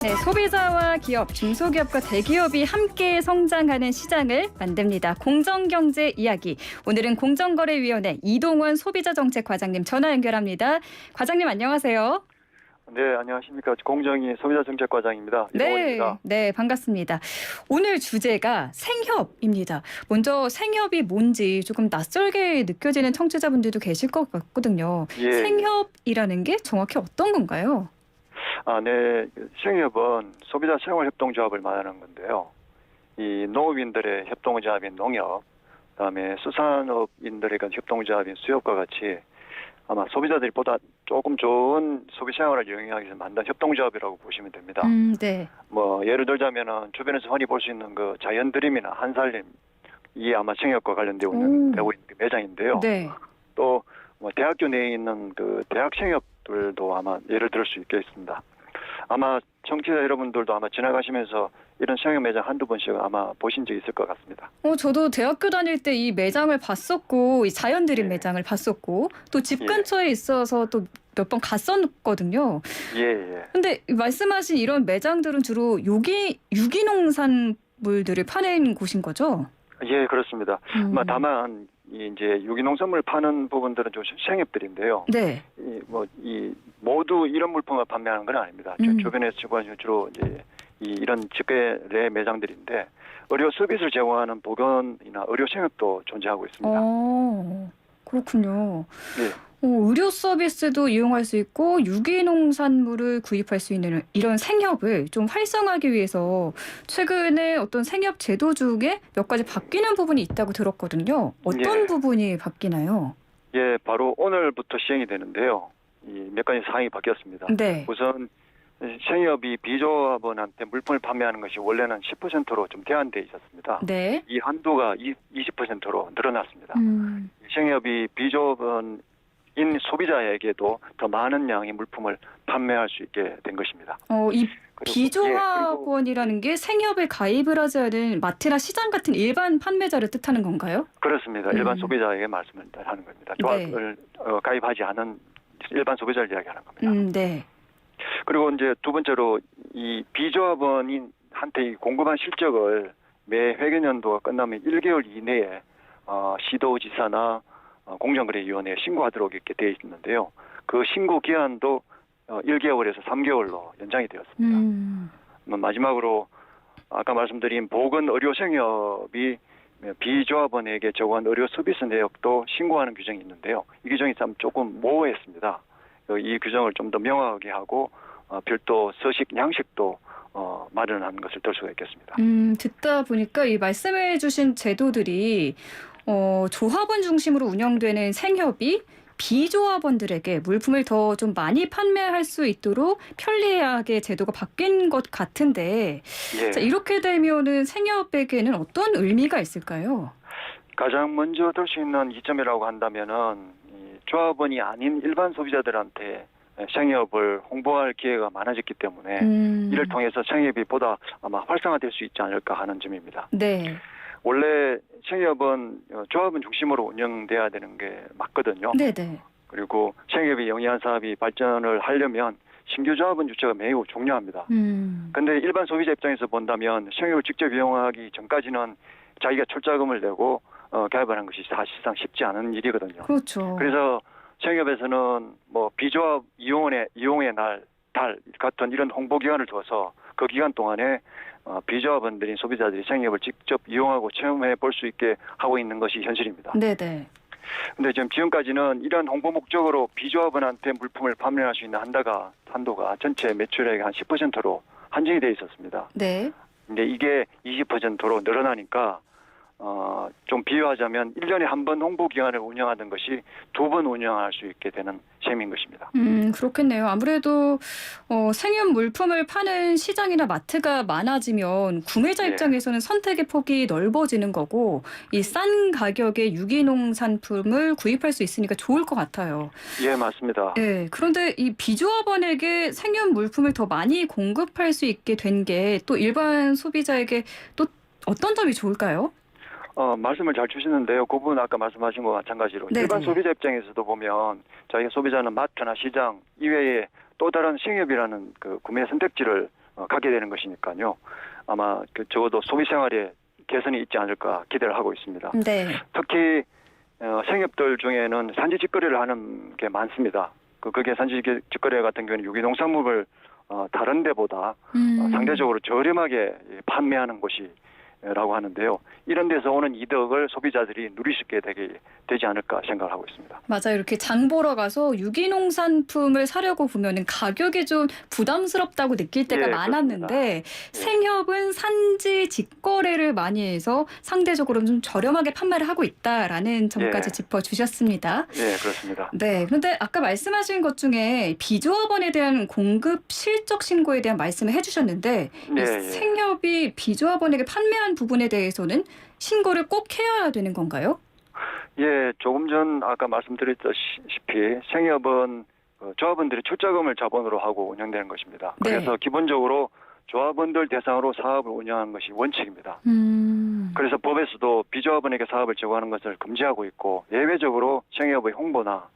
네, 소비자와 기업, 중소기업과 대기업이 함께 성장하는 시장을 만듭니다. 공정경제 이야기. 오늘은 공정거래위원회 이동원 소비자정책과장님 전화 연결합니다. 과장님 안녕하세요. 네, 안녕하십니까. 공정위 소비자정책과장입니다. 이동원입니다. 네, 반갑습니다. 오늘 주제가 생협입니다. 먼저 생협이 뭔지 조금 낯설게 느껴지는 청취자분들도 계실 것 같거든요. 예. 생협이라는 게 정확히 어떤 건가요? 네. 생협은 소비자 생활협동조합을 말하는 건데요. 이 농업인들의 협동조합인 농협, 그다음에 수산업인들의 협동조합인 수협과 같이 아마 소비자들이 보다 조금 좋은 소비 생활을 영위하기 위해서 만든 협동조합이라고 보시면 됩니다. 네. 뭐 예를 들자면은 주변에서 흔히 볼 수 있는 그 자연드림이나 한살림 이 아마 생협과 관련되고 있는 매장인데요. 네. 또 뭐 대학교 내에 있는 그 대학 생협들도 아마 예를 들을 수 있겠습니다. 아마 청취자 여러분들도 아마 지나가시면서 이런 생협 매장 한두 번씩 아마 보신 적 있을 것 같습니다. 저도 대학교 다닐 때 이 매장을 봤었고, 이 자연드림 예. 매장을 봤었고, 또 집 예. 근처에 있어서 또 몇 번 갔었거든요. 예. 근데 말씀하신 이런 매장들은 주로 유기농산물들을 파는 곳인 거죠? 예, 그렇습니다. 다만 이제 유기농산물 파는 부분들은 좀 생협들인데요. 네. 이 모두 이런 물품을 판매하는 건 아닙니다. 주변에 주로 이제 이런 직거래 매장들인데 의료 서비스를 제공하는 보건이나 의료 생협도 존재하고 있습니다. 그렇군요. 예. 의료 서비스도 이용할 수 있고 유기농산물을 구입할 수 있는 이런 생협을 좀 활성화하기 위해서 최근에 어떤 생협 제도 중에 몇 가지 바뀌는 부분이 있다고 들었거든요. 어떤 예. 부분이 바뀌나요? 예, 바로 오늘부터 시행이 되는데요. 몇 가지 사항이 바뀌었습니다. 네. 우선 생협이 비조합원한테 물품을 판매하는 것이 원래는 10%로 좀 제한돼 있었습니다. 네. 이 한도가 20%로 늘어났습니다. 생협이 비조합원인 소비자에게도 더 많은 양의 물품을 판매할 수 있게 된 것입니다. 이 비조합원이라는 게 생협에 가입을 하지 않은 마트나 시장 같은 일반 판매자를 뜻하는 건가요? 그렇습니다. 일반 소비자에게 말씀을 하는 겁니다. 조합을 가입하지 않은 일반 소비자를 이야기하는 겁니다. 네. 그리고 이제 두 번째로 이 비조합원한테 공급한 실적을 매 회계연도가 끝나면 1개월 이내에 시도지사나 공정거래위원회에 신고하도록 이렇게 되어 있는데요. 그 신고 기한도 1개월에서 3개월로 연장이 되었습니다. 마지막으로 아까 말씀드린 보건의료생협이 비조합원에게 제공한 의료 서비스 내역도 신고하는 규정이 있는데요. 이 규정이 참 조금 모호했습니다. 이 규정을 좀 더 명확하게 하고 별도 서식 양식도 마련하는 것을 들 수가 있겠습니다. 듣다 보니까 이 말씀해 주신 제도들이 조합원 중심으로 운영되는 생협이 비조합원들에게 물품을 더 좀 많이 판매할 수 있도록 편리하게 제도가 바뀐 것 같은데 예. 자, 이렇게 되면은 생협에게는 어떤 의미가 있을까요? 가장 먼저 들 수 있는 이점이라고 한다면은 조합원이 아닌 일반 소비자들한테 생협을 홍보할 기회가 많아졌기 때문에 이를 통해서 생협이 보다 아마 활성화될 수 있지 않을까 하는 점입니다. 네. 원래 생협은 조합원 중심으로 운영돼야 되는 게 맞거든요. 네네. 그리고 생협이 영위한 사업이 발전을 하려면 신규 조합원 주체가 매우 중요합니다. 그런데 일반 소비자 입장에서 본다면 생협을 직접 이용하기 전까지는 자기가 출자금을 내고 가입하는 것이 사실상 쉽지 않은 일이거든요. 그렇죠. 그래서 생협에서는 뭐 비조합 이용의 달 같은 이런 홍보 기간을 둬서 그 기간 동안에 비조합원들인 소비자들이 생협을 직접 이용하고 체험해 볼 수 있게 하고 있는 것이 현실입니다. 네네. 근데 지금까지는 이런 홍보 목적으로 비조합원한테 물품을 판매할 수 있는 한도가 전체 매출액의 한 10%로 한정이 돼 있었습니다. 네. 근데 이게 20%로 늘어나니까 좀 비유하자면 1년에 한 번 홍보 기간을 운영하던 것이 2번 운영할 수 있게 되는 셈인 것입니다. 그렇겠네요. 아무래도 생협 물품을 파는 시장이나 마트가 많아지면 구매자 입장에서는 선택의 폭이 넓어지는 거고 이 싼 가격의 유기농 상품을 구입할 수 있으니까 좋을 것 같아요. 예, 맞습니다. 네, 그런데 이 비조합원에게 생협 물품을 더 많이 공급할 수 있게 된 게 또 일반 소비자에게 또 어떤 점이 좋을까요? 말씀을 잘 주시는데요. 그 부분 아까 말씀하신 것과 마찬가지로 네네. 일반 소비자 입장에서도 보면 자기가 소비자는 마트나 시장 이외에 또 다른 생협이라는 그 구매 선택지를 가게 되는 것이니까요. 아마 적어도 소비 생활에 개선이 있지 않을까 기대를 하고 있습니다. 네. 특히 생협들 중에는 산지 직거래를 하는 게 많습니다. 그게 산지 직거래 같은 경우는 유기농산물을 다른 데보다 상대적으로 저렴하게 판매하는 곳이라고 하는데요. 이런 데서 오는 이득을 소비자들이 누릴 수 있게 되지 않을까 생각을 하고 있습니다. 맞아요. 이렇게 장 보러 가서 유기농 상품을 사려고 보면은 가격이 좀 부담스럽다고 느낄 때가 예, 많았는데 생협은 산지 직거래를 많이 해서 상대적으로 좀 저렴하게 판매를 하고 있다라는 점까지 예. 짚어주셨습니다. 네, 그렇습니다. 네. 그런데 아까 말씀하신 것 중에 비조합원에 대한 공급 실적 신고에 대한 말씀을 해주셨는데 예, 이 예. 생협이 비조합원에게 판매한 부분에 대해서는 신고를 꼭 해야 되는 건가요? 예, 조금 전 아까 말씀드렸다시피 생협은 조합원들이 출자금을 자본으로 하고 운영되는 것입니다. 네. 그래서 기본적으로 조합원들 대상으로 사업을 운영하는 것이 원칙입니다. 그래서 법에서도 비조합원에게 사업을 제공하는 것을 금지하고 있고 예외적으로 생협의 홍보나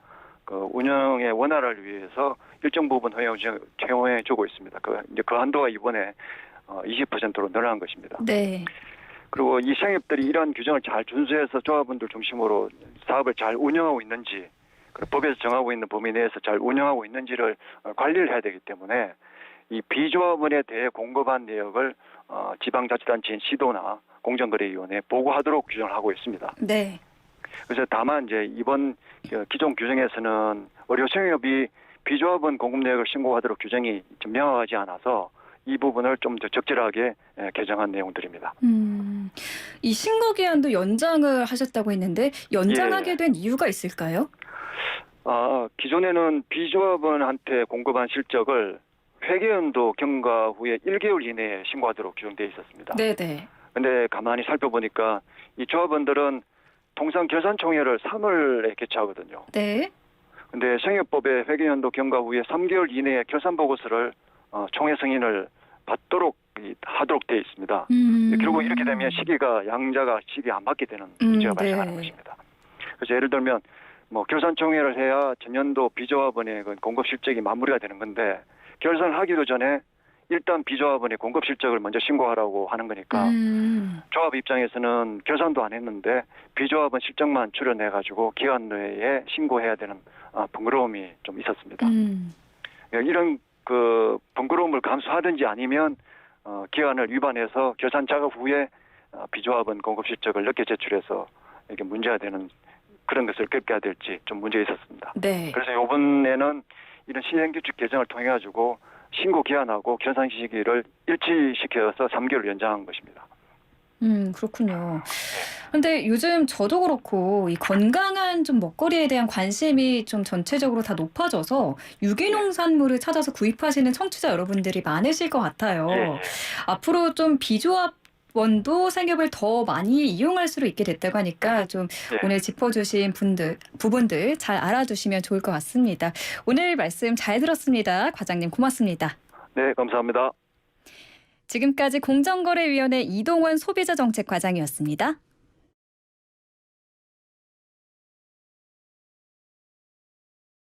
운영의 원활을 위해서 일정 부분 허용해 주고 있습니다. 이제 그 한도가 이번에 20%로 늘어난 것입니다. 네. 그리고 이 생협들이 이러한 규정을 잘 준수해서 조합원들 중심으로 사업을 잘 운영하고 있는지, 그리고 법에서 정하고 있는 범위 내에서 잘 운영하고 있는지를 관리를 해야 되기 때문에 이 비조합원에 대해 공급한 내역을 지방자치단체인 시도나 공정거래위원회에 보고하도록 규정을 하고 있습니다. 네. 그래서 다만 이제 이번 기존 규정에서는 의료생협이 비조합원 공급 내역을 신고하도록 규정이 좀 명확하지 않아서 이 부분을 좀 더 적절하게 개정한 내용들입니다. 이 신고 기한도 연장을 하셨다고 했는데 연장하게 된 이유가 있을까요? 기존에는 비조합원한테 공급한 실적을 회계연도 경과 후에 1개월 이내에 신고하도록 규정되어 있었습니다. 네네. 근데 가만히 살펴보니까 이 조합원들은 통상 결산총회를 3월에 개최하거든요. 네. 근데 생협법의 회계연도 경과 후에 3개월 이내에 결산 보고서를 총회 승인을 받도록 하도록 되어 있습니다. 결국 이렇게 되면 양자가 시기에 안 맞게 되는 문제가 발생하는 것입니다. 그래서 예를 들면 결산총회를 해야 전년도 비조합원의 공급 실적이 마무리가 되는 건데 결산하기도 전에 일단 비조합원의 공급 실적을 먼저 신고하라고 하는 거니까 조합 입장에서는 결산도 안 했는데 비조합원 실적만 출연해가지고 기한 내에 신고해야 되는 번거로움이 좀 있었습니다. 이런 번거로움을 감수하든지 아니면 기한을 위반해서 결산 작업 후에 비조합원 공급 실적을 늦게 제출해서 이게 문제가 되는 그런 것을 겪어야 될지 좀 문제가 있었습니다. 네. 그래서 이번에는 이런 시행규칙 개정을 통해 가지고 신고 기한하고 결산 시기를 일치시켜서 3개월 연장한 것입니다. 그렇군요. 근데 요즘 저도 그렇고 이 건강한 좀 먹거리에 대한 관심이 좀 전체적으로 다 높아져서 유기농 산물을 찾아서 구입하시는 청취자 여러분들이 많으실 것 같아요. 예. 앞으로 좀 비조합원도 생협을 더 많이 이용할 수 있게 됐다고 하니까 좀 오늘 짚어주신 부분들 잘 알아두시면 좋을 것 같습니다. 오늘 말씀 잘 들었습니다. 과장님 고맙습니다. 네, 감사합니다. 지금까지 공정거래위원회 이동원 소비자정책과장이었습니다.